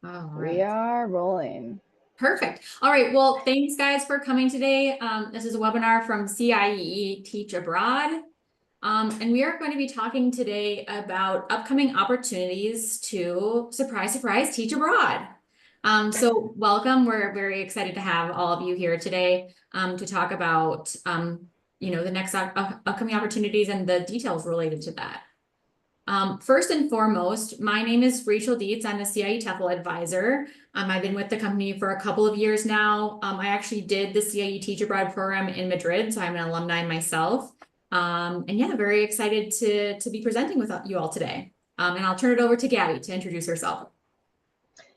All We right. are rolling. Perfect. All right. Well, thanks guys for coming today. This is a webinar from CIEE Teach Abroad. And we are going to be talking today about upcoming opportunities to surprise, surprise, teach abroad. So welcome. We're very excited to have all of you here today to talk about, the next upcoming opportunities and the details related to that. First and foremost, my name is Rachel Dietz. I'm the CIE TEFL advisor. I've been with the company for a couple of years now. I actually did the CIE Teach Abroad program in Madrid, so I'm an alumni myself. And yeah, very excited to be presenting with you all today. And I'll turn it over to Gabby to introduce herself.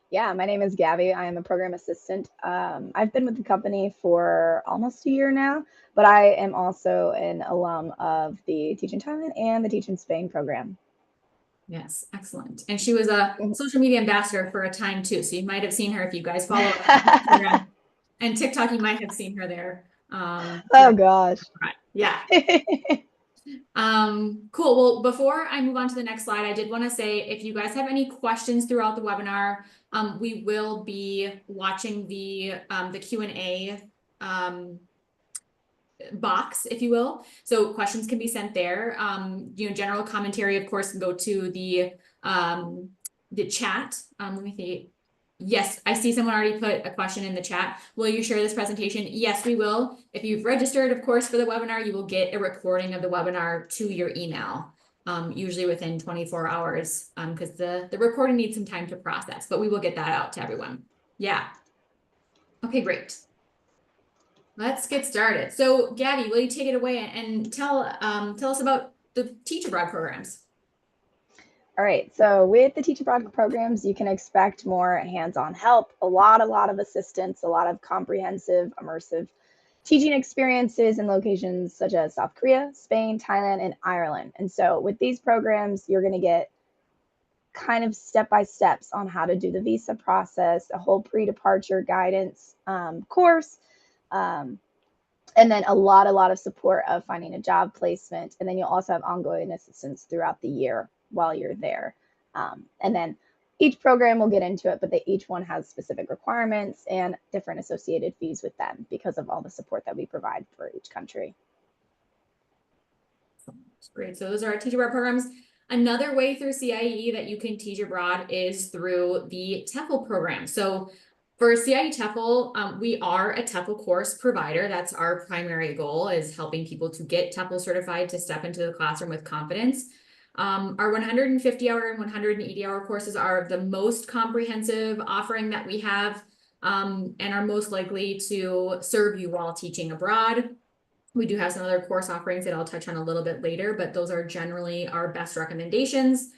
Yeah, my name is Gabby. I am a program assistant. I've been with the company for almost a year now, but I am also an alum of the Teach in Thailand and the Teach in Spain program. Yes, excellent. And she was a social media ambassador for a time too, so you might have seen her if you guys follow her on Instagram and TikTok. You might have seen her there. Oh gosh. Yeah. Cool. Well, before I move on to the next slide, I did want to say if you guys have any questions throughout the webinar, we will be watching the Q&A box, if you will. So questions can be sent there. General commentary, of course, can go to the chat. Let me see. Yes, I see someone already put a question in the chat. Will you share this presentation? Yes, we will. If you've registered, of course, for the webinar, you will get a recording of the webinar to your email, usually within 24 hours, because the recording needs some time to process, but we will get that out to everyone. Yeah. Okay, great. Let's get started. So Gabby, will you take it away and tell us about the Teach Abroad programs? All right, so with the Teach Abroad programs, you can expect more hands-on help, a lot of assistance, a lot of comprehensive, immersive teaching experiences in locations such as South Korea, Spain, Thailand, and Ireland. And so with these programs, you're going to get kind of step-by-steps on how to do the visa process, a whole pre-departure guidance course, and then a lot of support of finding a job placement. And then you'll also have ongoing assistance throughout the year while you're there. And then each program will get into it, but each one has specific requirements and different associated fees with them because of all the support that we provide for each country. Great. So those are our Teach Abroad programs. Another way through CIEE that you can teach abroad is through the TEFL program. So for CIE TEFL, we are a TEFL course provider. That's our primary goal, is helping people to get TEFL certified to step into the classroom with confidence. Our 150-hour and 180-hour courses are the most comprehensive offering that we have, and are most likely to serve you while teaching abroad. We do have some other course offerings that I'll touch on a little bit later, but those are generally our best recommendations.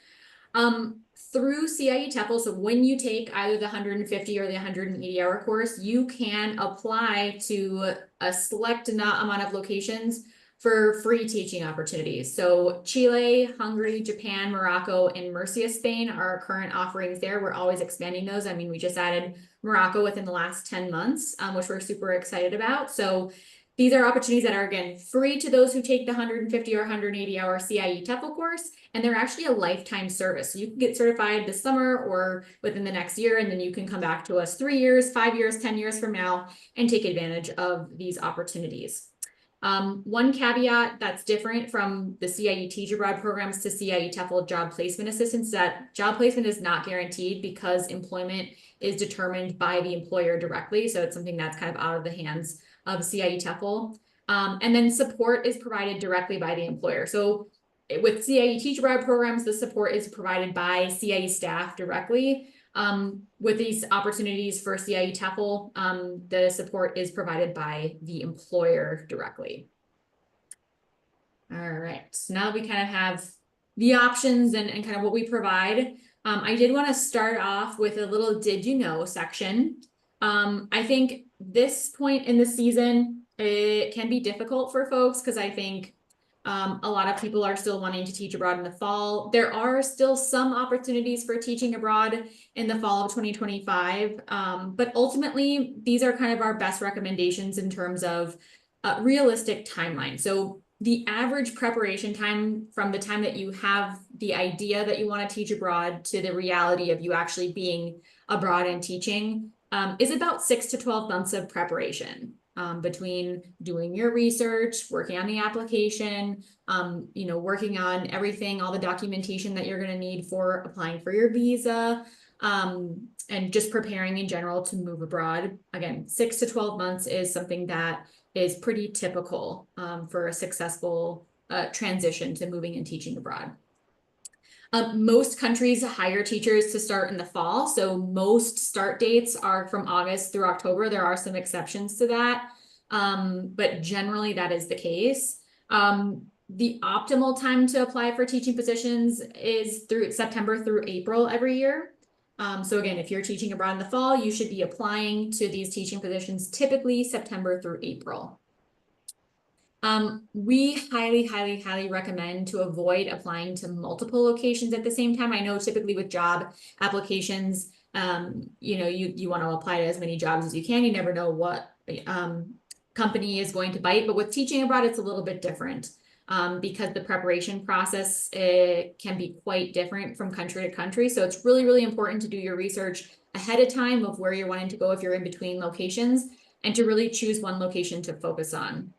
Through CIE TEFL, so when you take either the 150 or the 180-hour course, you can apply to a select amount of locations for free teaching opportunities. So Chile, Hungary, Japan, Morocco, and Murcia, Spain are our current offerings there. We're always expanding those. I mean, we just added Morocco within the last 10 months, which we're super excited about. So these are opportunities that are, again, free to those who take the 150 or 180-hour CIE TEFL course, and they're actually a lifetime service. So you can get certified this summer or within the next year, and then you can come back to us 3 years, 5 years, 10 years from now and take advantage of these opportunities. One caveat that's different from the CIE Teach Abroad programs to CIE TEFL job placement assistance, that job placement is not guaranteed because employment is determined by the employer directly. So it's something that's kind of out of the hands of CIE TEFL. And then support is provided directly by the employer. So with CIE Teach Abroad programs, the support is provided by CIE staff directly. With these opportunities for CIE TEFL, the support is provided by the employer directly. All right, so now we kind of have the options and kind of what we provide. I did want to start off with a little did you know section. I think this point in the season, it can be difficult for folks because I think a lot of people are still wanting to teach abroad in the fall. There are still some opportunities for teaching abroad in the fall of 2025. But ultimately, these are kind of our best recommendations in terms of realistic timeline. So the average preparation time from the time that you have the idea that you want to teach abroad to the reality of you actually being abroad and teaching is about 6 to 12 months of preparation between doing your research, working on the application, working on everything, all the documentation that you're going to need for applying for your visa, and just preparing in general to move abroad. Again, 6 to 12 months is something that is pretty typical for a successful transition to moving and teaching abroad. Most countries hire teachers to start in the fall, so most start dates are from August through October. There are some exceptions to that, but generally that is the case. The optimal time to apply for teaching positions is through September through April every year. So again, if you're teaching abroad in the fall, you should be applying to these teaching positions typically September through April. We highly recommend to avoid applying to multiple locations at the same time. I know typically with job applications, you want to apply to as many jobs as you can. You never know what company is going to bite, but with teaching abroad, it's a little bit different because the preparation process can be quite different from country to country. So it's really important to do your research ahead of time of where you're wanting to go if you're in between locations, and to really choose one location to focus on.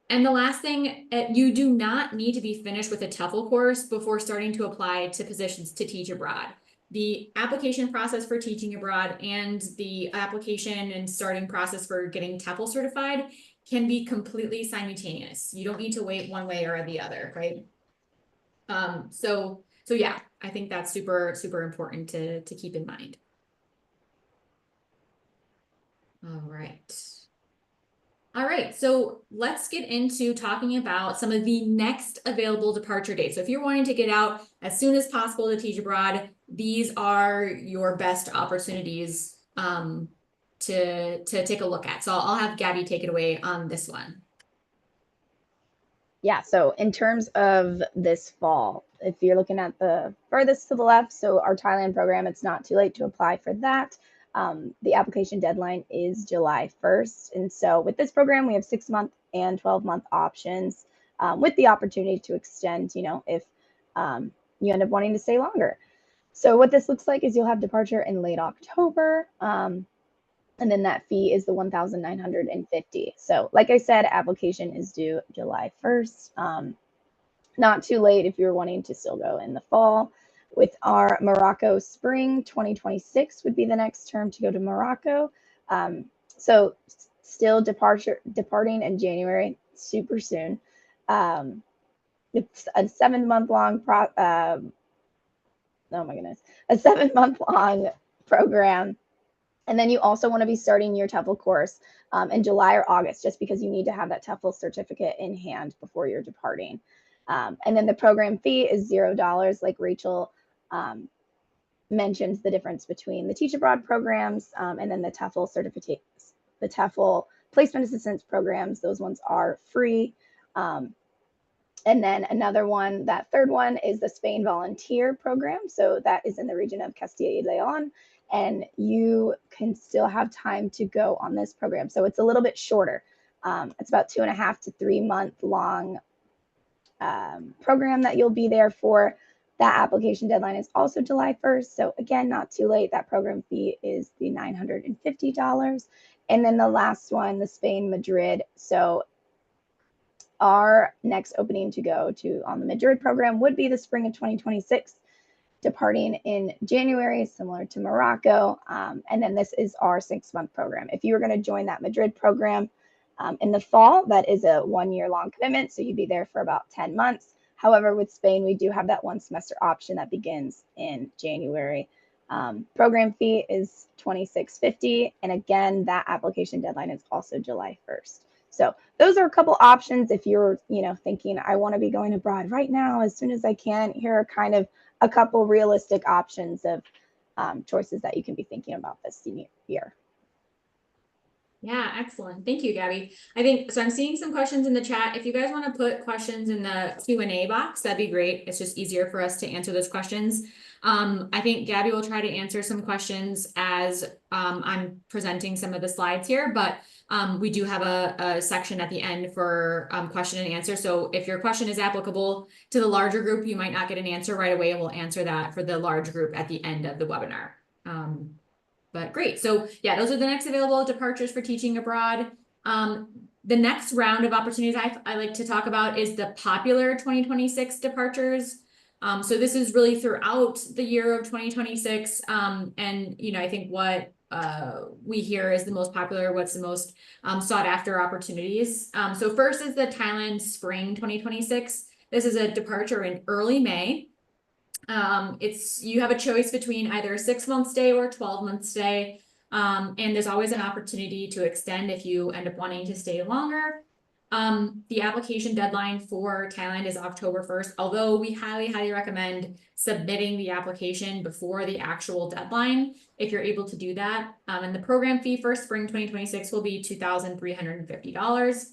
And the last thing, you do not need to be finished with a TEFL course before starting to apply to positions to teach abroad. The application process for teaching abroad and the application and starting process for getting TEFL certified can be completely simultaneous. You don't need to wait one way or the other, right? So yeah, I think that's super important to keep in mind. All right, so let's get into talking about some of the next available departure dates. So if you're wanting to get out as soon as possible to teach abroad, these are your best opportunities to take a look at. So I'll have Gabby take it away on this one. Yeah, so in terms of this fall, if you're looking at the furthest to the left, so our Thailand program, it's not too late to apply for that. The application deadline is July 1st. And so with this program, we have 6-month and 12-month options with the opportunity to extend, if you end up wanting to stay longer. So what this looks like is you'll have departure in late October. And then that fee is the $1,950. So like I said, application is due July 1st. Not too late if you're wanting to still go in the fall. With our Morocco spring 2026 would be the next term to go to Morocco. So still departing in January, super soon. It's a 7-month long a 7-month long program. And then you also want to be starting your TEFL course in July or August, just because you need to have that TEFL certificate in hand before you're departing. And then the program fee is $0, like Rachel mentions the difference between the Teach Abroad programs and then the TEFL certificates, the TEFL placement assistance programs. Those ones are free. And then another one, that third one, is the Spain volunteer program. So that is in the region of Castilla y León, and you can still have time to go on this program. So it's a little bit shorter. It's about 2.5 to 3 month long program that you'll be there for. That application deadline is also July 1st. So again, not too late. That program fee is the $950. And then the last one, the Spain Madrid. So our next opening to go to on the Madrid program would be the spring of 2026, departing in January, similar to Morocco. And then this is our 6-month program. If you were going to join that Madrid program in the fall, that is a 1-year long commitment. So you'd be there for about 10 months. However, with Spain, we do have that 1 semester option that begins in January. Program fee is $26.50. And again, that application deadline is also July 1st. So those are a couple options if you're, thinking I want to be going abroad right now as soon as I can. Here are kind of a couple realistic options of choices that you can be thinking about this year. Yeah, excellent. Thank you, Gabby. I think so. I'm seeing some questions in the chat. If you guys want to put questions in the Q&A box, that'd be great. It's just easier for us to answer those questions. I think Gabby will try to answer some questions as I'm presenting some of the slides here, but we do have a section at the end for question and answer. So if your question is applicable to the larger group, you might not get an answer right away, and we'll answer that for the large group at the end of the webinar. But great. So yeah, those are the next available departures for teaching abroad. The next round of opportunities I like to talk about is the popular 2026 departures. So this is really throughout the year of 2026. And you know, I think what we hear is the most popular, what's the most sought after opportunities. So first is the Thailand Spring 2026. This is a departure in early May. You have a choice between either a 6-month stay or a 12-month stay. And there's always an opportunity to extend if you end up wanting to stay longer. The application deadline for Thailand is October 1st, although we highly recommend submitting the application before the actual deadline, if you're able to do that. And the program fee for spring 2026 will be $2,350.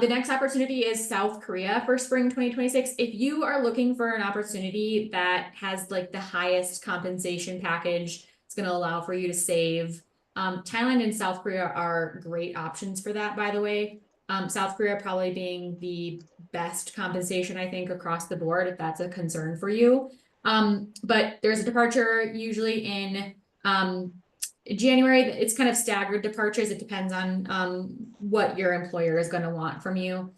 The next opportunity is South Korea for spring 2026. If you are looking for an opportunity that has like the highest compensation package, it's going to allow for you to save. Thailand and South Korea are great options for that, by the way. South Korea probably being the best compensation, I think, across the board, if that's a concern for you. But there's a departure usually in January. It's kind of staggered departures. It depends on what your employer is going to want from you.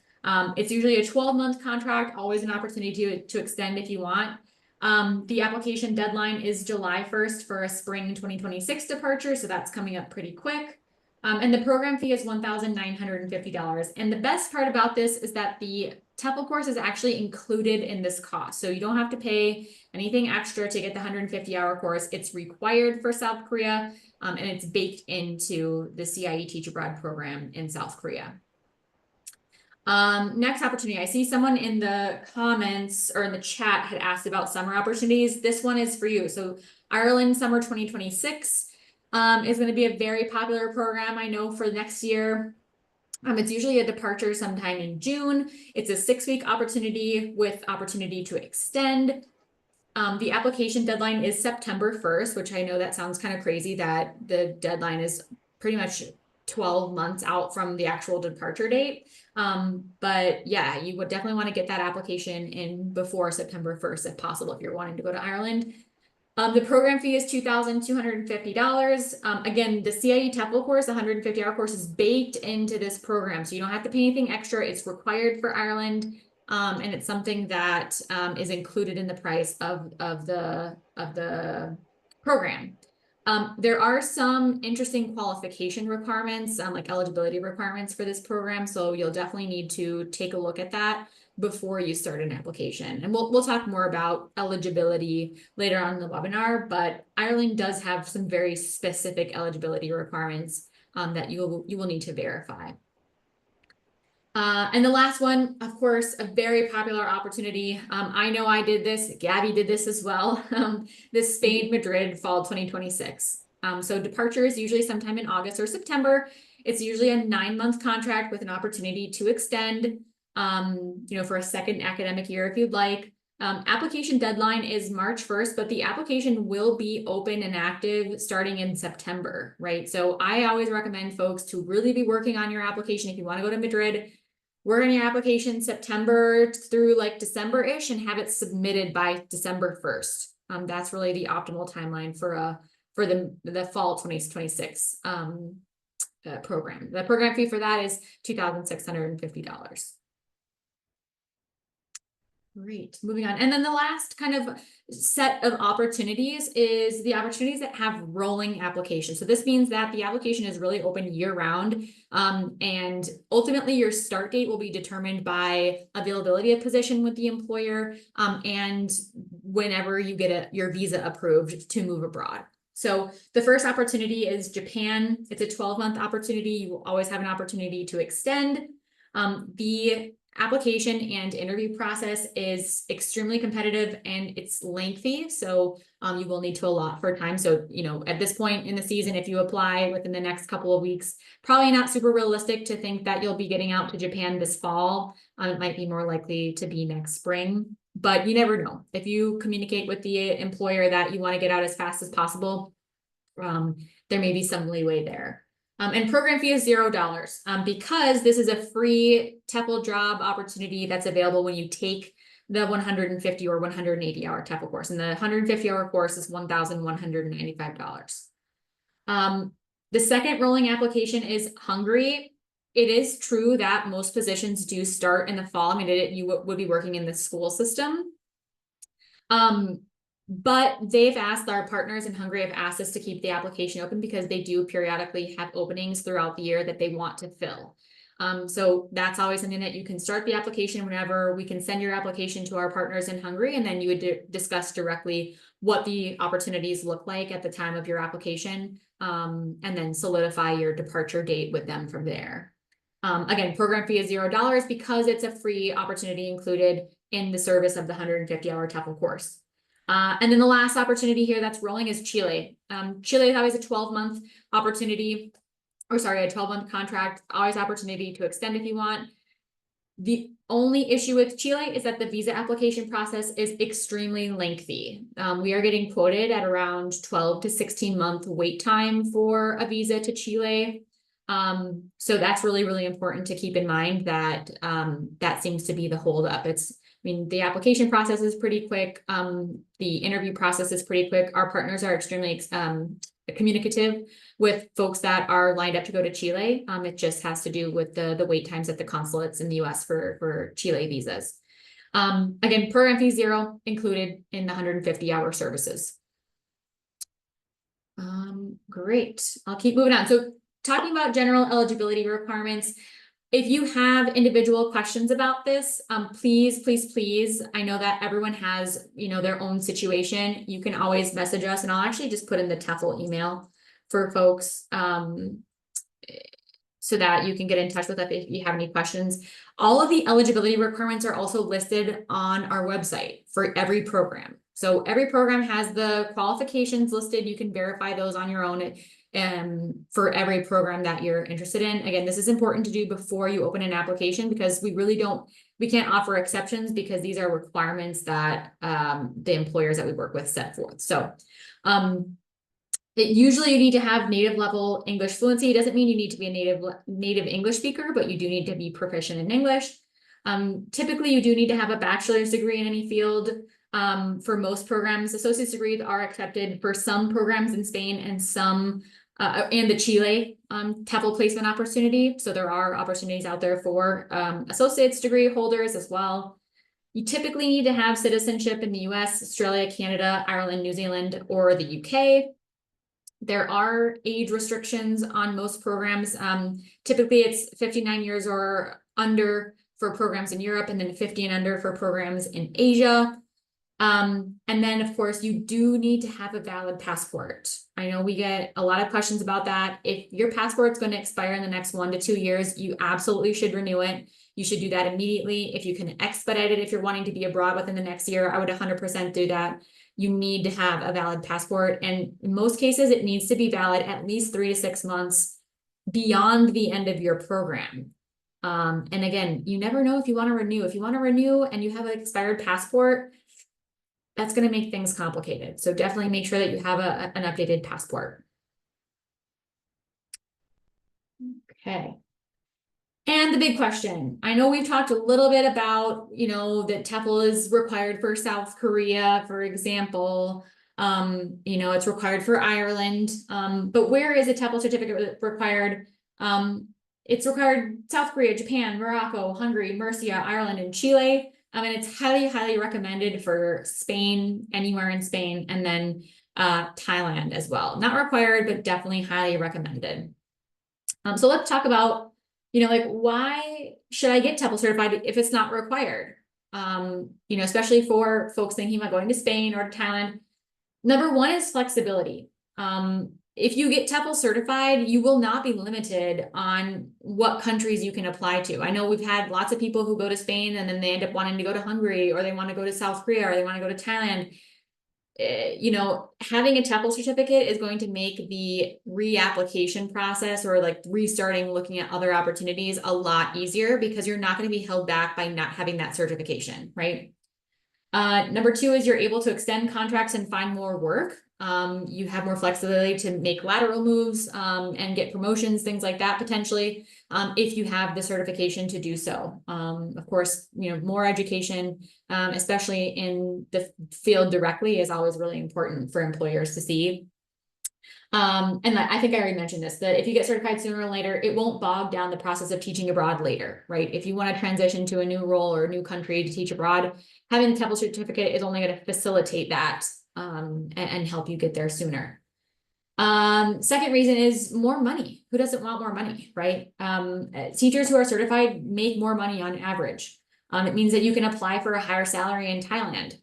It's usually a 12-month contract, always an opportunity to extend if you want. The application deadline is July 1st for a spring 2026 departure, so that's coming up pretty quick. And the program fee is $1,950. And the best part about this is that the TEFL course is actually included in this cost. So you don't have to pay anything extra to get the 150-hour course. It's required for South Korea, and it's baked into the CIE Teach Abroad program in South Korea. Next opportunity, I see someone in the comments or in the chat had asked about summer opportunities. This one is for you. So Ireland Summer 2026 is going to be a very popular program, I know, for next year. It's usually a departure sometime in June. It's a 6-week opportunity with opportunity to extend. The application deadline is September 1st, which I know that sounds kind of crazy that the deadline is pretty much 12 months out from the actual departure date. But yeah, you would definitely want to get that application in before September 1st, if possible, if you're wanting to go to Ireland. The program fee is $2,250. Again, the CIE TEFL course, the 150-hour course, is baked into this program. So you don't have to pay anything extra. It's required for Ireland. And it's something that is included in the price of the program. There are some interesting qualification requirements, like eligibility requirements for this program. So you'll definitely need to take a look at that before you start an application. And we'll talk more about eligibility later on in the webinar, but Ireland does have some very specific eligibility requirements that you will need to verify. And the last one, of course, a very popular opportunity. I know I did this, Gabby did this as well. This Spain Madrid fall 2026. So departure is usually sometime in August or September. It's usually a 9-month contract with an opportunity to extend, for a second academic year if you'd like. Application deadline is March 1st, but the application will be open and active starting in September, right? So I always recommend folks to really be working on your application. If you want to go to Madrid, work on your application September through like December-ish and have it submitted by December 1st. That's really the optimal timeline for the fall 2026 program. The program fee for that is $2,650. Great, moving on. And then the last kind of set of opportunities is the opportunities that have rolling applications. So this means that the application is really open year round. And ultimately your start date will be determined by availability of position with the employer and whenever you get your visa approved to move abroad. So the first opportunity is Japan. It's a 12-month opportunity. You will always have an opportunity to extend. The application and interview process is extremely competitive and it's lengthy. So you will need to allot for time. So, at this point in the season, if you apply within the next couple of weeks, probably not super realistic to think that you'll be getting out to Japan this fall. It might be more likely to be next spring. But you never know. If you communicate with the employer that you want to get out as fast as possible, there may be some leeway there. And program fee is $0, because this is a free TEFL job opportunity that's available when you take the 150 or 180 hour TEFL course, and the 150 hour course is $1,195. The second rolling application is Hungary. It is true that most positions do start in the fall. I mean, you would be working in the school system. But they've asked, our partners in Hungary have asked us to keep the application open because they do periodically have openings throughout the year that they want to fill. So that's always something that you can start the application whenever. We can send your application to our partners in Hungary, and then you would discuss directly what the opportunities look like at the time of your application, and then solidify your departure date with them from there. Again, program fee is $0 because it's a free opportunity included in the service of the 150 hour TEFL course. And then the last opportunity here that's rolling is Chile. Chile is always a 12-month opportunity, or sorry, a 12-month contract, always opportunity to extend if you want. The only issue with Chile is that the visa application process is extremely lengthy. We are getting quoted at around 12 to 16 month wait time for a visa to Chile. So that's really, really important to keep in mind that that seems to be the holdup. I mean, the application process is pretty quick. The interview process is pretty quick. Our partners are extremely communicative with folks that are lined up to go to Chile. It just has to do with the wait times at the consulates in the US for Chile visas. Again, program fee $0 included in the 150 hour services. Great. I'll keep moving on. So talking about general eligibility requirements, if you have individual questions about this, please, please, please, I know that everyone has, their own situation. You can always message us, and I'll actually just put in the TEFL email for folks, so that you can get in touch with us if you have any questions. All of the eligibility requirements are also listed on our website for every program. So every program has the qualifications listed. You can verify those on your own. For every program that you're interested in. Again, this is important to do before you open an application, because we can't offer exceptions because these are requirements that the employers that we work with set forth. So usually you need to have native level English fluency. It doesn't mean you need to be a native English speaker, but you do need to be proficient in English. Typically you do need to have a bachelor's degree in any field. For most programs, associate's degrees are accepted for some programs in Spain and some and the Chile TEFL placement opportunity. So there are opportunities out there for associate's degree holders as well. You typically need to have citizenship in the US, Australia, Canada, Ireland, New Zealand, or the UK. There are age restrictions on most programs. Typically it's 59 years or under for programs in Europe, and then 50 and under for programs in Asia. And then of course you do need to have a valid passport. I know we get a lot of questions about that. If your passport's going to expire in the next 1 to 2 years, you absolutely should renew it. You should do that immediately. If you can expedite it, if you're wanting to be abroad within the next year, I would 100% do that. You need to have a valid passport. And in most cases, it needs to be valid at least 3 to 6 months beyond the end of your program. And again, you never know if you want to renew. If you want to renew and you have an expired passport, that's going to make things complicated. So definitely make sure that you have an updated passport. Okay. And the big question, I know we've talked a little bit about, that TEFL is required for South Korea, for example. It's required for Ireland. But where is a TEFL certificate required? It's required South Korea, Japan, Morocco, Hungary, Murcia, Ireland, and Chile. And it's highly, highly recommended for Spain, anywhere in Spain, and then Thailand as well. Not required, but definitely highly recommended. So let's talk about, why should I get TEFL certified if it's not required? Especially for folks thinking about going to Spain or to Thailand. Number one is flexibility. If you get TEFL certified, you will not be limited on what countries you can apply to. I know we've had lots of people who go to Spain and then they end up wanting to go to Hungary, or they want to go to South Korea, or they want to go to Thailand. Having a TEFL certificate is going to make the reapplication process, or like restarting looking at other opportunities, a lot easier, because you're not going to be held back by not having that certification, right? Number two is you're able to extend contracts and find more work. You have more flexibility to make lateral moves, and get promotions, things like that potentially, if you have the certification to do so. Of course, more education, especially in the field directly, is always really important for employers to see. And I think I already mentioned this, that if you get certified sooner or later, it won't bog down the process of teaching abroad later, right? If you want to transition to a new role or a new country to teach abroad, having the TEFL certificate is only going to facilitate that, and help you get there sooner. Second reason is more money. Who doesn't want more money, right? Teachers who are certified make more money on average. It means that you can apply for a higher salary in Thailand.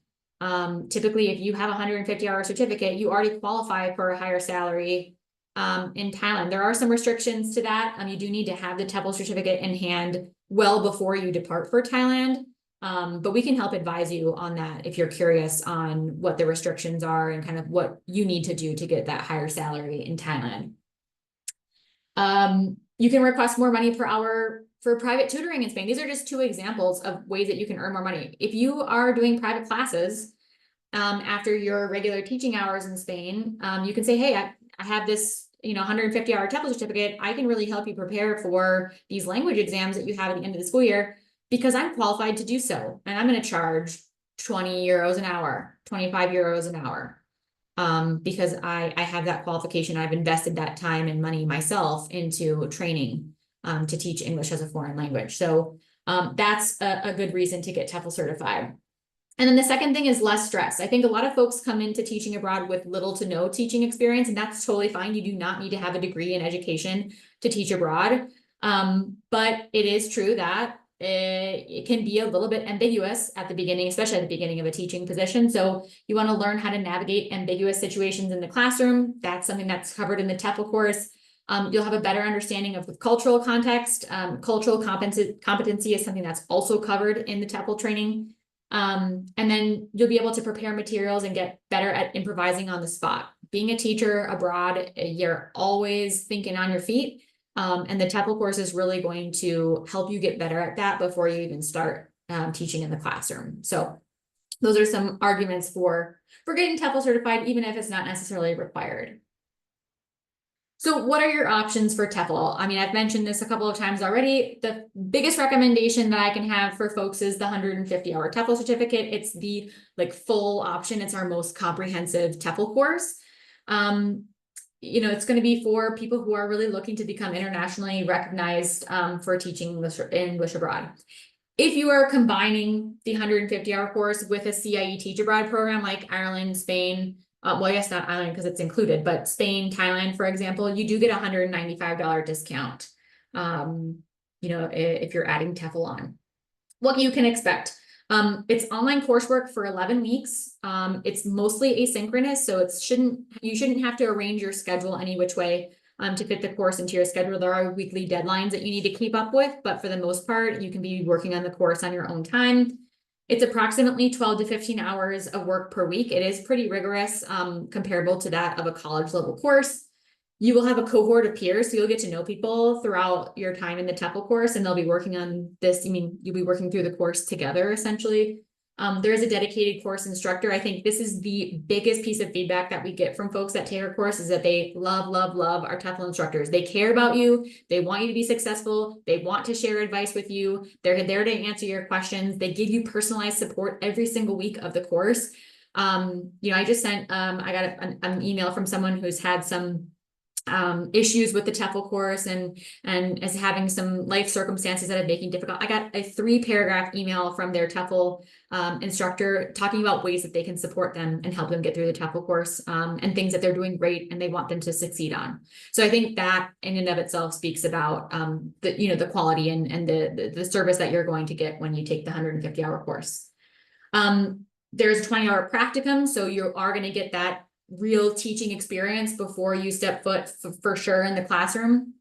Typically, if you have a 150-hour certificate, you already qualify for a higher salary in Thailand. There are some restrictions to that. You do need to have the TEFL certificate in hand well before you depart for Thailand. But we can help advise you on that if you're curious on what the restrictions are and kind of what you need to do to get that higher salary in Thailand. You can request more money per hour for private tutoring in Spain. These are just two examples of ways that you can earn more money. If you are doing private classes after your regular teaching hours in Spain, you can say, hey, I have this 150-hour TEFL certificate. I can really help you prepare for these language exams that you have at the end of the school year, because I'm qualified to do so. And I'm going to charge 20 euros an hour, 25 euros an hour. Because I have that qualification. I've invested that time and money myself into training to teach English as a foreign language. So that's a good reason to get TEFL certified. And then the second thing is less stress. I think a lot of folks come into teaching abroad with little to no teaching experience, and that's totally fine. You do not need to have a degree in education to teach abroad. But it is true that it can be a little bit ambiguous at the beginning, especially at the beginning of a teaching position. So you want to learn how to navigate ambiguous situations in the classroom. That's something that's covered in the TEFL course. You'll have a better understanding of the cultural context. Cultural competency is something that's also covered in the TEFL training. And then you'll be able to prepare materials and get better at improvising on the spot. Being a teacher abroad, you're always thinking on your feet. And the TEFL course is really going to help you get better at that before you even start teaching in the classroom. So those are some arguments for getting TEFL certified, even if it's not necessarily required. So what are your options for TEFL? I mean, I've mentioned this a couple of times already. The biggest recommendation that I can have for folks is the 150-hour TEFL certificate. It's the full option. It's our most comprehensive TEFL course. It's going to be for people who are really looking to become internationally recognized for teaching English abroad. If you are combining the 150-hour course with a CIE Teach Abroad program like Ireland, Spain, well, I guess not Ireland because it's included, but Spain, Thailand, for example, you do get a $195 discount, if you're adding TEFL on. What you can expect. It's online coursework for 11 weeks. It's mostly asynchronous, so you shouldn't have to arrange your schedule any which way to fit the course into your schedule. There are weekly deadlines that you need to keep up with, but for the most part, you can be working on the course on your own time. It's approximately 12 to 15 hours of work per week. It is pretty rigorous, comparable to that of a college level course. You will have a cohort of peers, so you'll get to know people throughout your time in the TEFL course, and they'll be working on this. You'll be working through the course together, essentially. There is a dedicated course instructor. I think this is the biggest piece of feedback that we get from folks that take our course, is that they love, love, love our TEFL instructors. They care about you. They want you to be successful. They want to share advice with you. They're there to answer your questions. They give you personalized support every single week of the course. I just sent, I got an email from someone who's had some issues with the TEFL course and is having some life circumstances that are making it difficult. I got a 3-paragraph email from their TEFL instructor talking about ways that they can support them and help them get through the TEFL course, and things that they're doing great and they want them to succeed on. So I think that in and of itself speaks about the quality and the service that you're going to get when you take the 150-hour course. There's a 20-hour practicum, so you are going to get that real teaching experience before you step foot for sure in the classroom.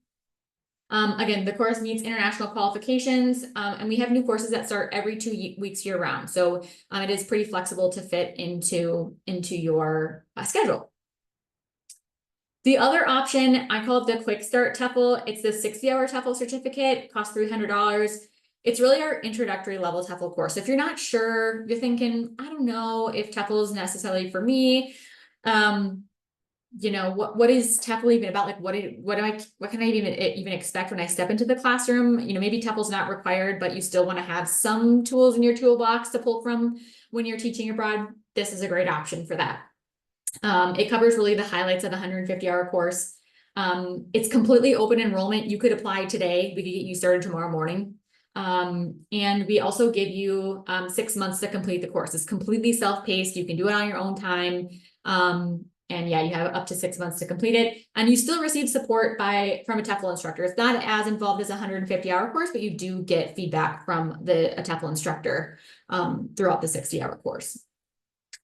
Again, the course meets international qualifications, and we have new courses that start every 2 weeks year round. So it is pretty flexible to fit into your schedule. The other option, I call it the Quick Start TEFL. It's the 60-hour TEFL certificate. It costs $300. It's really our introductory level TEFL course. If you're not sure, you're thinking, I don't know if TEFL is necessarily for me. You know, what is TEFL even about? Like, what can I even expect when I step into the classroom? You know, maybe TEFL's not required, but you still want to have some tools in your toolbox to pull from when you're teaching abroad. This is a great option for that. It covers really the highlights of a 150-hour course. It's completely open enrollment. You could apply today. We could get you started tomorrow morning. And we also give you 6 months to complete the course. It's completely self-paced. You can do it on your own time. And yeah, you have up to 6 months to complete it. And you still receive support from a TEFL instructor. It's not as involved as a 150-hour course, but you do get feedback from a TEFL instructor throughout the 60-hour course.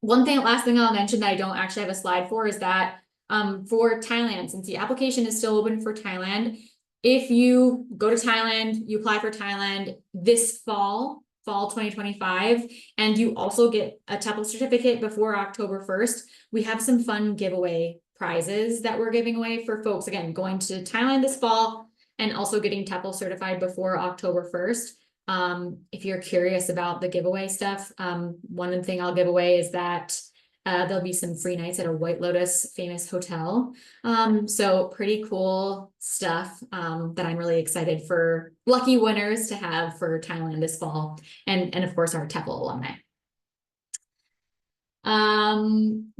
Last thing I'll mention that I don't actually have a slide for is that for Thailand, since the application is still open for Thailand, if you go to Thailand, you apply for Thailand this fall 2025, and you also get a TEFL certificate before October 1st, we have some fun giveaway prizes that we're giving away for folks, again, going to Thailand this fall and also getting TEFL certified before October 1st. If you're curious about the giveaway stuff, one thing I'll give away is that there'll be some free nights at a White Lotus famous hotel. So pretty cool stuff that I'm really excited for lucky winners to have for Thailand this fall, and of course our TEFL alumni.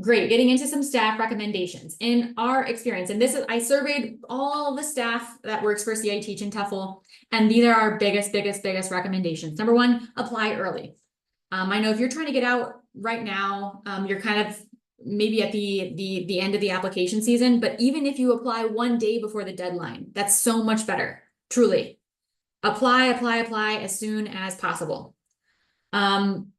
Great, getting into some staff recommendations. In our experience, and I surveyed all the staff that works for CIE Teach and TEFL, and these are our biggest recommendations. Number one, apply early. I know if you're trying to get out right now, you're kind of maybe at the end of the application season, but even if you apply one day before the deadline, that's so much better, truly. Apply as soon as possible.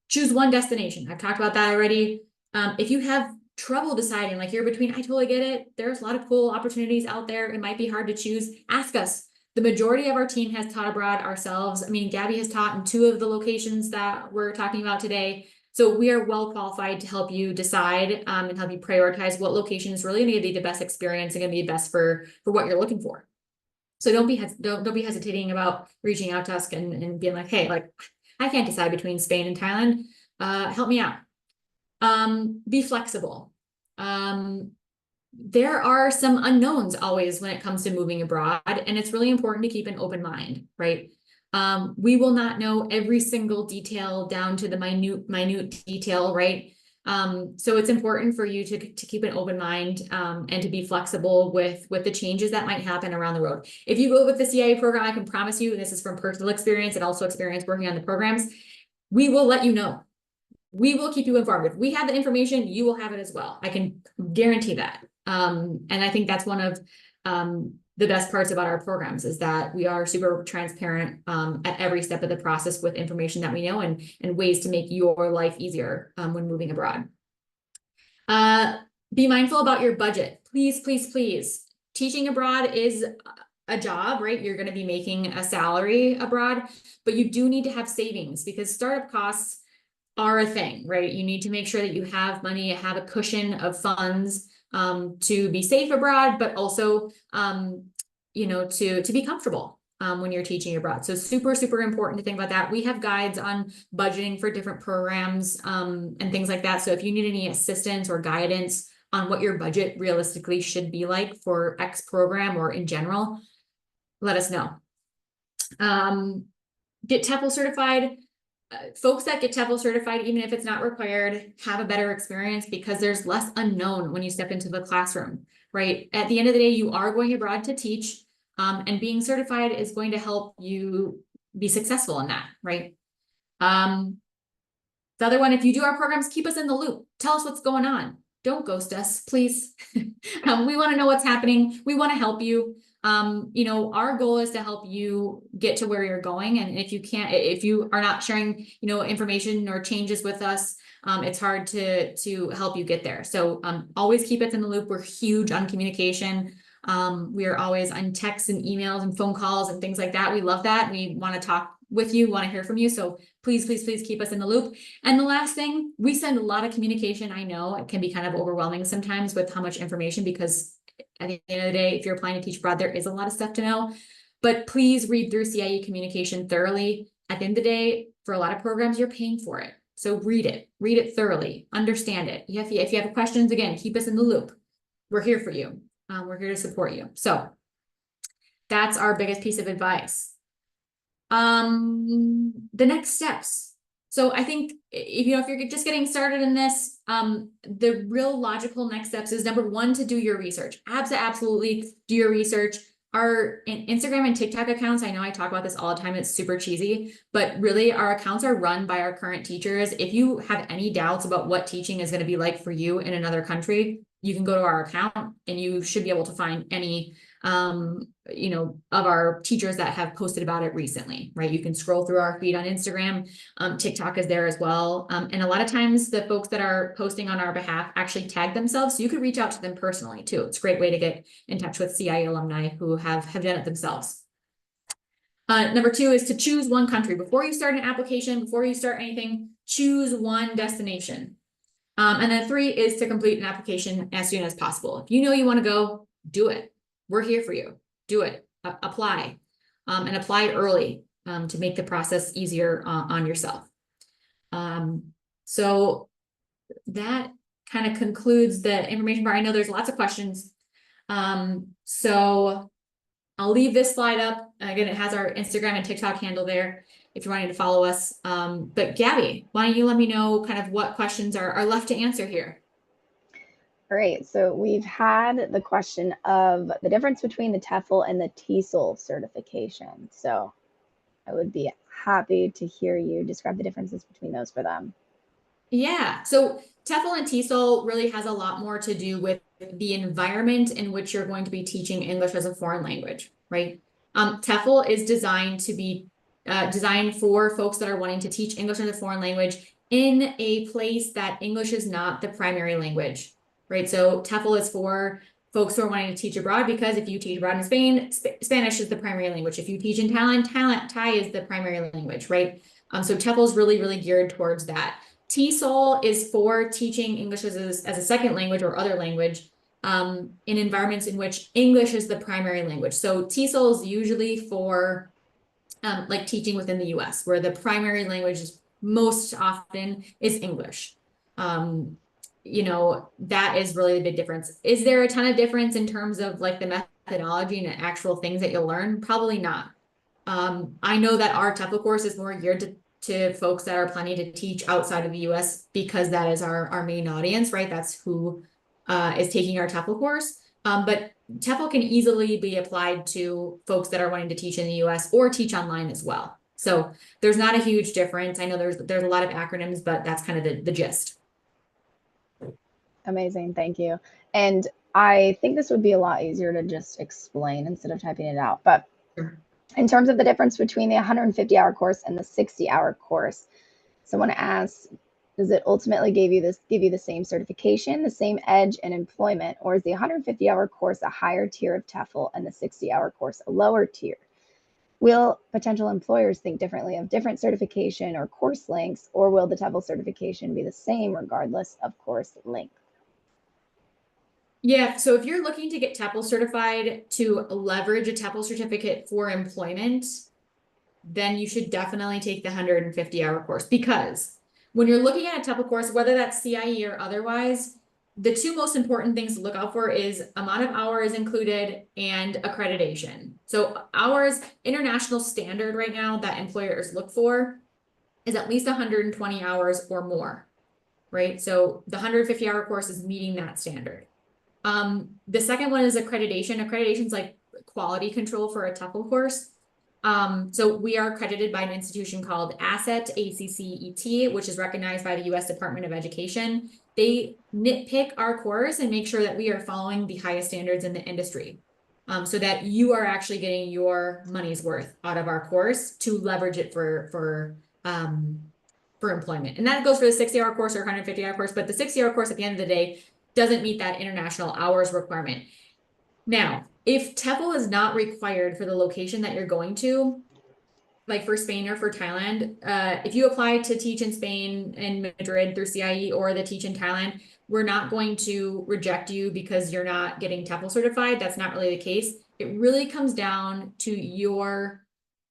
Choose one destination. I've talked about that already. If you have trouble deciding, like you're between, I totally get it. There's a lot of cool opportunities out there. It might be hard to choose. Ask us. The majority of our team has taught abroad ourselves. I mean, Gabby has taught in 2 of the locations that we're talking about today. So we are well qualified to help you decide and help you prioritize what location is really going to give you the best experience and going to be best for what you're looking for. So don't be hesitating about reaching out to us and being like, hey, like I can't decide between Spain and Thailand. Help me out. Be flexible. There are some unknowns always when it comes to moving abroad, and it's really important to keep an open mind, right? We will not know every single detail down to the minute detail, right? So it's important for you to keep an open mind and to be flexible with the changes that might happen around the road. If you go with the CIE program, I can promise you, and this is from personal experience and also experience working on the programs, we will let you know. We will keep you informed. If we have the information, you will have it as well. I can guarantee that. And I think that's one of the best parts about our programs is that we are super transparent at every step of the process with information that we know and ways to make your life easier when moving abroad. Be mindful about your budget. Please, please, please. Teaching abroad is a job, right? You're going to be making a salary abroad, but you do need to have savings because startup costs are a thing, right? You need to make sure that you have money, have a cushion of funds to be safe abroad, but also, you know, to be comfortable when you're teaching abroad. So super, super important to think about that. We have guides on budgeting for different programs and things like that. So if you need any assistance or guidance on what your budget realistically should be like for X program or in general, let us know. Get TEFL certified. Folks that get TEFL certified, even if it's not required, have a better experience because there's less unknown when you step into the classroom, right? At the end of the day, you are going abroad to teach, and being certified is going to help you be successful in that, right? The other one, if you do our programs, keep us in the loop. Tell us what's going on. Don't ghost us, please. We want to know what's happening. We want to help you. You know, our goal is to help you get to where you're going. And if you are not sharing, you know, information or changes with us, it's hard to help you get there. So, always keep us in the loop. We're huge on communication. We are always on texts and emails and phone calls and things like that. We love that. We want to talk with you, want to hear from you. So please, please, please keep us in the loop. And the last thing, we send a lot of communication. I know it can be kind of overwhelming sometimes with how much information, because at the end of the day, if you're applying to teach abroad, there is a lot of stuff to know, but please read through CIE communication thoroughly. at the end of the day, for a lot of programs, you're paying for it. So read it thoroughly, understand it. If you have questions, again, keep us in the loop. We're here for you. We're here to support you. So that's our biggest piece of advice. The next steps. So I think if you're just getting started in this, the real logical next steps is number one, to do your research. Absolutely do your research. Our Instagram and TikTok accounts, I know I talk about this all the time, it's super cheesy, but really our accounts are run by our current teachers. If you have any doubts about what teaching is going to be like for you in another country, you can go to our account and you should be able to find any of our teachers that have posted about it recently, right? You can scroll through our feed on Instagram. TikTok is there as well. And a lot of times the folks that are posting on our behalf actually tag themselves. So you could reach out to them personally too. It's a great way to get in touch with CIE alumni who have done it themselves. Number two is to choose one country. Before you start an application, before you start anything, choose one destination. And then three is to complete an application as soon as possible. If you know you want to go, do it. We're here for you. Do it. Apply. And apply early to make the process easier on yourself. So that kind of concludes the information part. I know there's lots of questions. So I'll leave this slide up. Again, it has our Instagram and TikTok handle there if you're wanting to follow us. But Gabby, why don't you let me know kind of what questions are left to answer here? All right, so we've had the question of the difference between the TEFL and the TESOL certification. So I would be happy to hear you describe the differences between those for them. Yeah, so TEFL and TESOL really has a lot more to do with the environment in which you're going to be teaching English as a foreign language, right? TEFL is designed to be designed for folks that are wanting to teach English as a foreign language in a place that English is not the primary language. Right, so TEFL is for folks who are wanting to teach abroad, because if you teach abroad in Spain, Spanish is the primary language. If you teach in Thailand, Thai is the primary language, right? So TEFL is really geared towards that. TESOL is for teaching English as a second language or other language in environments in which English is the primary language. So TESOL is usually for like teaching within the US, where the primary language is most often is English. That is really the big difference. Is there a ton of difference in terms of like the methodology and the actual things that you'll learn? Probably not. I know that our TEFL course is more geared to folks that are planning to teach outside of the US, because that is our main audience, right? That's who is taking our TEFL course. But TEFL can easily be applied to folks that are wanting to teach in the US or teach online as well. So there's not a huge difference. I know there's a lot of acronyms, but that's kind of the gist. Amazing, thank you. And I think this would be a lot easier to just explain instead of typing it out. But in terms of the difference between the 150-hour course and the 60-hour course, someone asks, does it ultimately give you the same certification, the same edge in employment, or is the 150-hour course a higher tier of TEFL and the 60-hour course a lower tier? Will potential employers think differently of different certification or course lengths, or will the TEFL certification be the same regardless of course length? Yeah, so if you're looking to get TEFL certified to leverage a TEFL certificate for employment, then you should definitely take the 150-hour course, because when you're looking at a TEFL course, whether that's CIE or otherwise, the two most important things to look out for is amount of hours included and accreditation. So hours, international standard right now that employers look for is at least 120 hours or more, right? So the 150-hour course is meeting that standard. The second one is accreditation. Accreditation is like quality control for a TEFL course. So we are accredited by an institution called ACET, ACCET, which is recognized by the US Department of Education. They nitpick our course and make sure that we are following the highest standards in the industry, so that you are actually getting your money's worth out of our course to leverage it for employment. And that goes for the 60-hour course or 150-hour course, but the 60-hour course at the end of the day doesn't meet that international hours requirement. Now, if TEFL is not required for the location that you're going to, like for Spain or for Thailand, if you apply to teach in Spain and Madrid through CIE or the teach in Thailand, we're not going to reject you because you're not getting TEFL certified. That's not really the case. It really comes down to your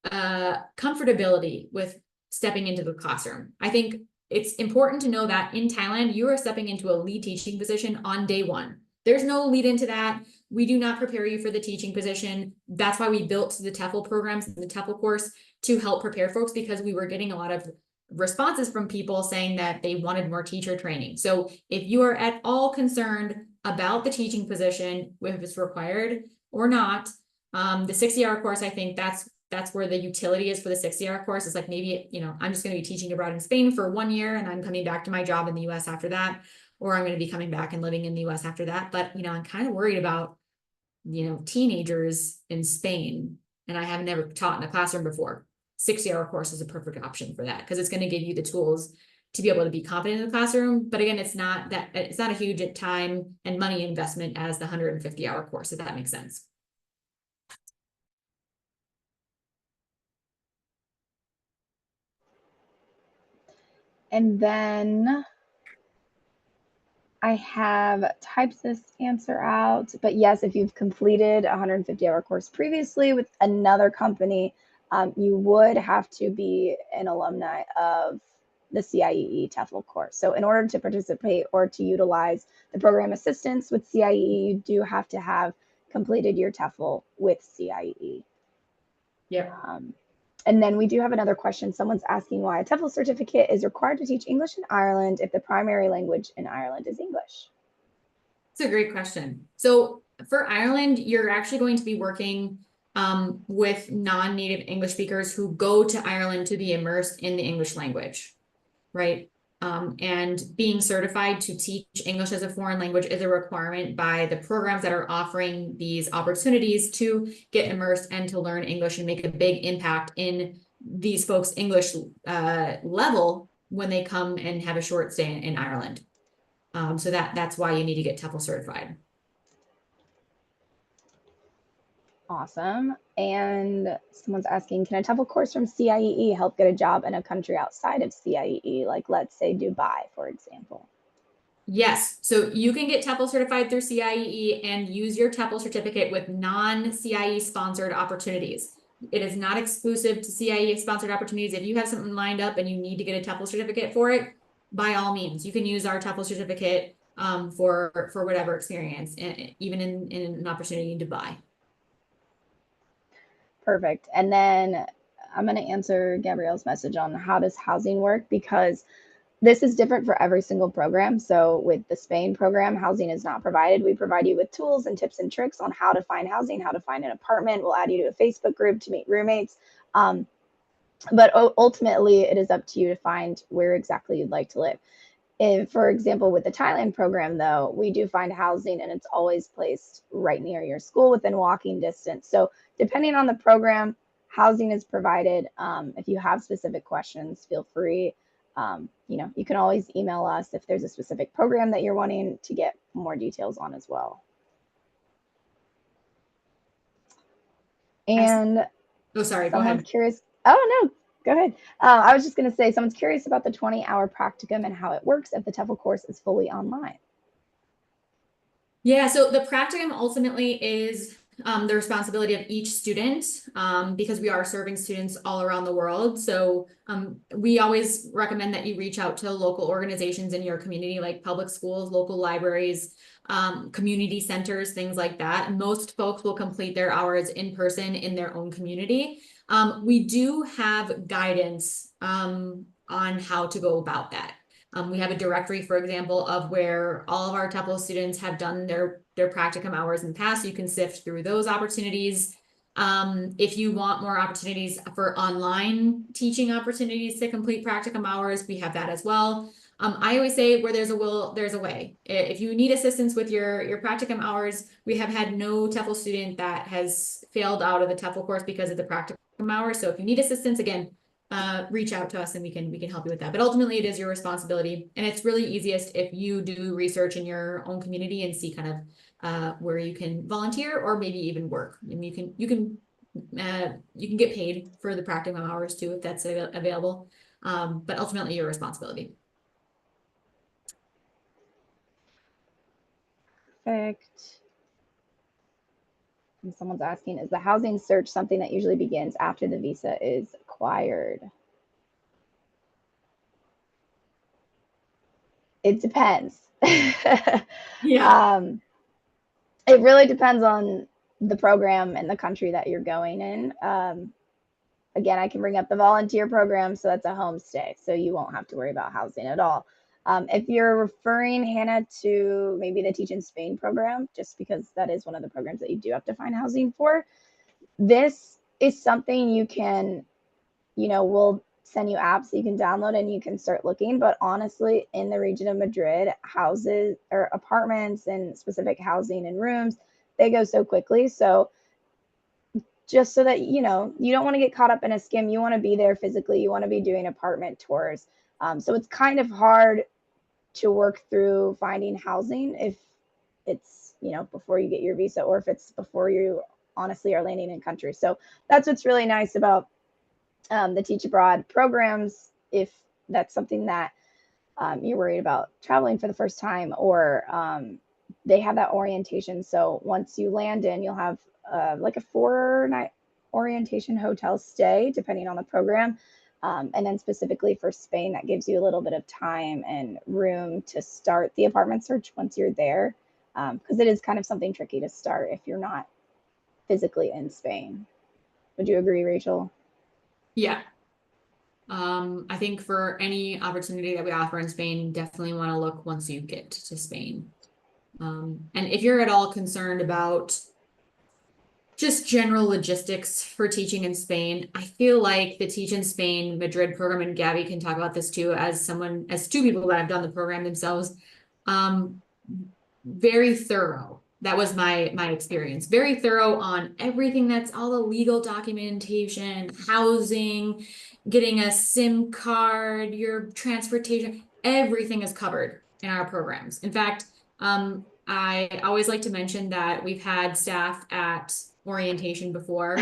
comfortability with stepping into the classroom. I think it's important to know that in Thailand, you are stepping into a lead teaching position on day one. There's no lead into that. We do not prepare you for the teaching position. That's why we built the TEFL programs and the TEFL course to help prepare folks, because we were getting a lot of responses from people saying that they wanted more teacher training. So if you are at all concerned about the teaching position, if it's required or not, the 60-hour course, I think that's where the utility is for the 60-hour course. It's like, maybe, I'm just going to be teaching abroad in Spain for 1 year and I'm coming back to my job in the US after that, or I'm going to be coming back and living in the US after that. But, I'm kind of worried about, teenagers in Spain, and I have never taught in a classroom before. 60-hour course is a perfect option for that, because it's going to give you the tools to be able to be confident in the classroom. But again, it's not a huge time and money investment as the 150-hour course, if that makes sense. And then I have typed this answer out, but yes, if you've completed a 150-hour course previously with another company, you would have to be an alumni of the CIEE TEFL course. So in order to participate or to utilize the program assistance with CIEE, you do have to have completed your TEFL with CIEE. Yeah. And then we do have another question. Someone's asking why a TEFL certificate is required to teach English in Ireland if the primary language in Ireland is English. It's a great question. So for Ireland, you're actually going to be working with non-native English speakers who go to Ireland to be immersed in the English language, right? And being certified to teach English as a foreign language is a requirement by the programs that are offering these opportunities to get immersed and to learn English and make a big impact in these folks' English level when they come and have a short stay in Ireland. So that's why you need to get TEFL certified. Awesome. And someone's asking, can a TEFL course from CIEE help get a job in a country outside of CIEE, like let's say Dubai, for example? Yes, so you can get TEFL certified through CIEE and use your TEFL certificate with non-CIEE sponsored opportunities. It is not exclusive to CIEE sponsored opportunities. If you have something lined up and you need to get a TEFL certificate for it, by all means, you can use our TEFL certificate for whatever experience, even in an opportunity in Dubai. Perfect. And then I'm going to answer Gabrielle's message on how does housing work, because this is different for every single program. So with the Spain program, housing is not provided. We provide you with tools and tips and tricks on how to find housing, how to find an apartment. We'll add you to a Facebook group to meet roommates. But ultimately, it is up to you to find where exactly you'd like to live. If, for example, with the Thailand program, though, we do find housing and it's always placed right near your school within walking distance. So depending on the program, housing is provided. If you have specific questions, feel free. You can always email us if there's a specific program that you're wanting to get more details on as well. And oh, sorry, go ahead. Curious. Oh, no, go ahead. I was just going to say, someone's curious about the 20-hour practicum and how it works if the TEFL course is fully online. Yeah, so the practicum ultimately is the responsibility of each student, because we are serving students all around the world. So we always recommend that you reach out to local organizations in your community, like public schools, local libraries, community centers, things like that. Most folks will complete their hours in person in their own community. We do have guidance on how to go about that. We have a directory, for example, of where all of our TEFL students have done their practicum hours in the past. You can sift through those opportunities. If you want more opportunities for online teaching opportunities to complete practicum hours, we have that as well. I always say where there's a will, there's a way. If you need assistance with your practicum hours, we have had no TEFL student that has failed out of the TEFL course because of the practicum hours. So if you need assistance, again, reach out to us and we can help you with that. But ultimately it is your responsibility, and it's really easiest if you do research in your own community and see kind of where you can volunteer or maybe even work. And you can get paid for the practicum hours too if that's available. But ultimately your responsibility. Perfect. And someone's asking, is the housing search something that usually begins after the visa is acquired? It depends. Yeah. It really depends on the program and the country that you're going in. Again, I can bring up the volunteer program, so that's a homestay, so you won't have to worry about housing at all. If you're referring, Hannah, to maybe the Teach in Spain program, just because that is one of the programs that you do have to find housing for, this is something you can, we'll send you apps that you can download and you can start looking. But honestly, in the region of Madrid, houses or apartments and specific housing and rooms, they go so quickly. So just so that you don't want to get caught up in a scam, you want to be there physically, you want to be doing apartment tours. So it's kind of hard to work through finding housing if it's before you get your visa, or if it's before you honestly are landing in country. So that's what's really nice about the Teach Abroad programs, if that's something that you're worried about traveling for the first time, or they have that orientation. So once you land in, you'll have like a 4-night orientation hotel stay, depending on the program. And then specifically for Spain, that gives you a little bit of time and room to start the apartment search once you're there, because it is kind of something tricky to start if you're not physically in Spain. Would you agree, Rachel? Yeah. I think for any opportunity that we offer in Spain, definitely want to look once you get to Spain. And if you're at all concerned about just general logistics for teaching in Spain, I feel like the Teach in Spain Madrid program, and Gabby can talk about this too, as two people that have done the program themselves, very thorough. That was my experience. Very thorough on everything, that's all the legal documentation, housing, getting a SIM card, your transportation, everything is covered in our programs. In fact, I always like to mention that we've had staff at orientation before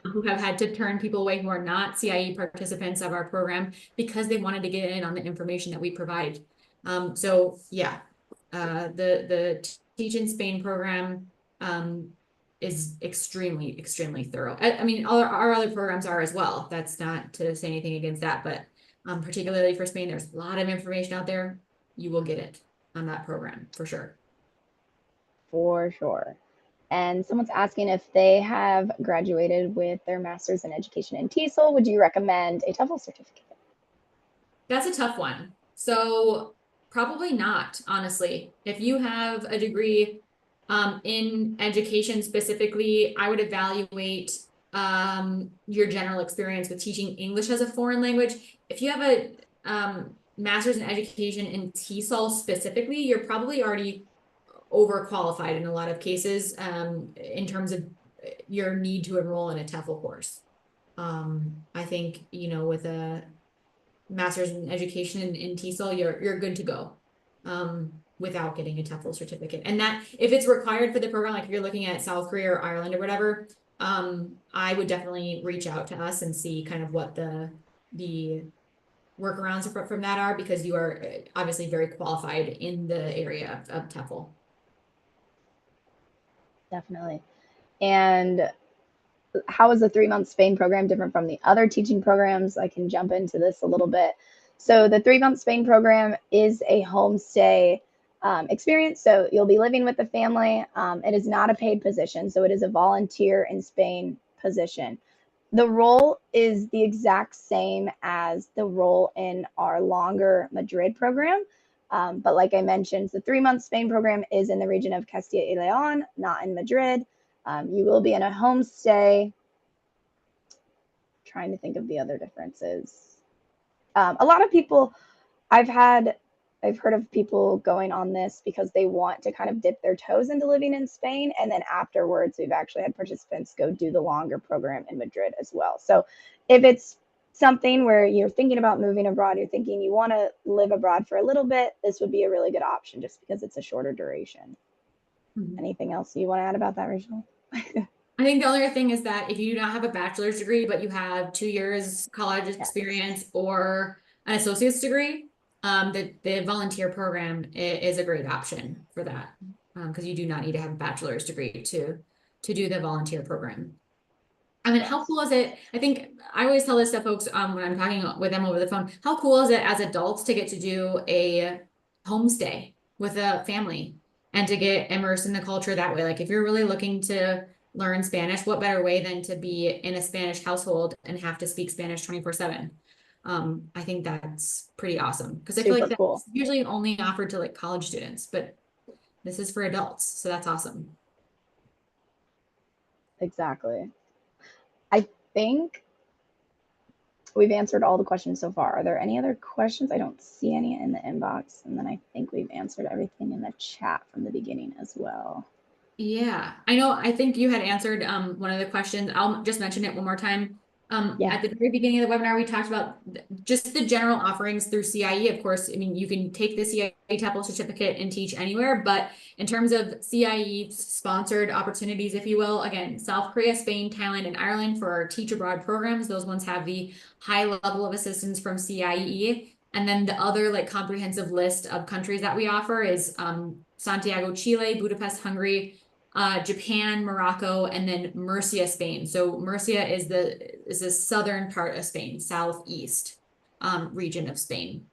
who have had to turn people away who are not CIE participants of our program because they wanted to get in on the information that we provide. So yeah, the Teach in Spain program is extremely, extremely thorough. I mean, all our other programs are as well. That's not to say anything against that, but particularly for Spain, there's a lot of information out there. You will get it on that program for sure. For sure. And someone's asking if they have graduated with their master's in education in TESOL, would you recommend a TOEFL certificate? That's a tough one. So probably not, honestly. If you have a degree in education specifically, I would evaluate your general experience with teaching English as a foreign language. If you have a master's in education in TESOL specifically, you're probably already overqualified in a lot of cases in terms of your need to enroll in a TEFL course. I think, with a master's in education in TESOL, you're good to go without getting a TEFL certificate. And that, if it's required for the program, like if you're looking at South Korea or Ireland or whatever, I would definitely reach out to us and see kind of what the workarounds from that are, because you are obviously very qualified in the area of TEFL. Definitely. And how is the 3-month Spain program different from the other teaching programs? I can jump into this a little bit. So the 3-month Spain program is a homestay experience. So you'll be living with the family. It is not a paid position. So it is a volunteer in Spain position. The role is the exact same as the role in our longer Madrid program. But like I mentioned, the 3-month Spain program is in the region of Castilla y León, not in Madrid. You will be in a homestay. Trying to think of the other differences. A lot of people, I've heard of people going on this because they want to kind of dip their toes into living in Spain. And then afterwards, we've actually had participants go do the longer program in Madrid as well. So if it's something where you're thinking about moving abroad, you're thinking you want to live abroad for a little bit, this would be a really good option just because it's a shorter duration. Mm-hmm. Anything else you want to add about that, Rachel? I think the only thing is that if you do not have a bachelor's degree, but you have 2 years college experience or an associate's degree, the volunteer program is a great option for that, because you do not need to have a bachelor's degree to to do the volunteer program. I mean, how cool is it? I think I always tell this to folks when I'm talking with them over the phone. How cool is it as adults to get to do a homestay with a family and to get immersed in the culture that way? Like, if you're really looking to learn Spanish, what better way than to be in a Spanish household and have to speak Spanish 24/7? I think that's pretty awesome because I feel Super like cool. that's usually only offered to like college students, but this is for adults, so that's awesome. Exactly. I think we've answered all the questions so far. Are there any other questions? I don't see any in the inbox. And then I think we've answered everything in the chat from the beginning as well. Yeah, I know. I think you had answered one of the questions. I'll just mention it one more time. Yeah. At the very beginning of the webinar, we talked about just the general offerings through CIE. Of course, I mean, you can take the CIE TEFL certificate and teach anywhere, but in terms of CIE sponsored opportunities, if you will, again, South Korea, Spain, Thailand, and Ireland for our teach abroad programs, those ones have the high level of assistance from CIE. And then the other like comprehensive list of countries that we offer is Santiago, Chile, Budapest, Hungary, Japan, Morocco, and then Murcia, Spain. So Murcia is the southern part of Spain, southeast region of Spain.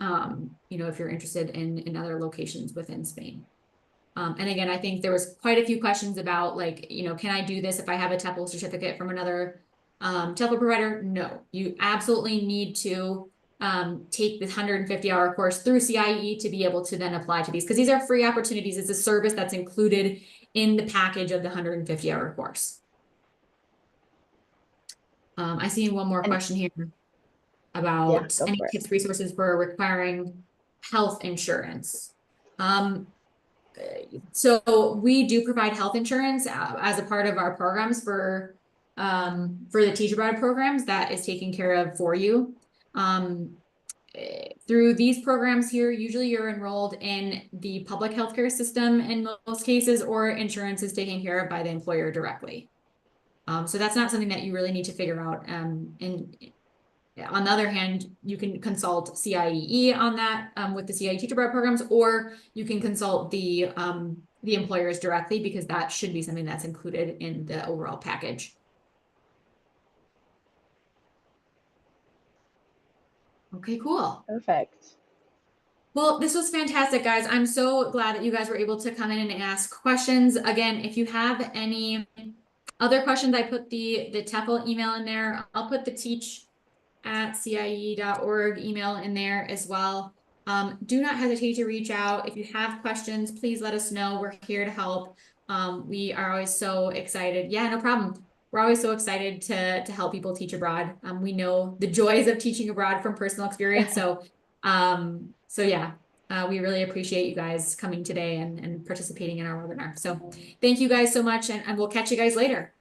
You know, if you're interested in other locations within Spain. And again, I think there was quite a few questions about like, you know, can I do this if I have a TEFL certificate from another TEFL provider? No, you absolutely need to take the 150-hour course through CIE to be able to then apply to these, because these are free opportunities. It's a service that's included in the package of the 150-hour course. I see one more question here about any tips, resources for requiring health insurance. So we do provide health insurance as a part of our programs for the Teach Abroad programs that is taken care of for you. Through these programs here, usually you're enrolled in the public healthcare system in most cases, or insurance is taken care of by the employer directly. So that's not something that you really need to figure out. And on the other hand, you can consult CIEE on that with the CIE Teach Abroad programs, or you can consult the employers directly, because that should be something that's included in the overall package. Okay, cool. Perfect. Well, this was fantastic, guys. I'm so glad that you guys were able to come in and ask questions. Again, if you have any other questions, I put the TEFL email in there. I'll put the teach@cie.org email in there as well. Do not hesitate to reach out. If you have questions, please let us know. We're here to help. We are always so excited. Yeah, no problem. We're always so excited to help people teach abroad. We know the joys of teaching abroad from personal experience. So yeah, we really appreciate you guys coming today and participating in our webinar. So thank you guys so much, and we'll catch you guys later.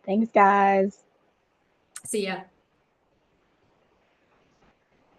Thanks, guys. See ya.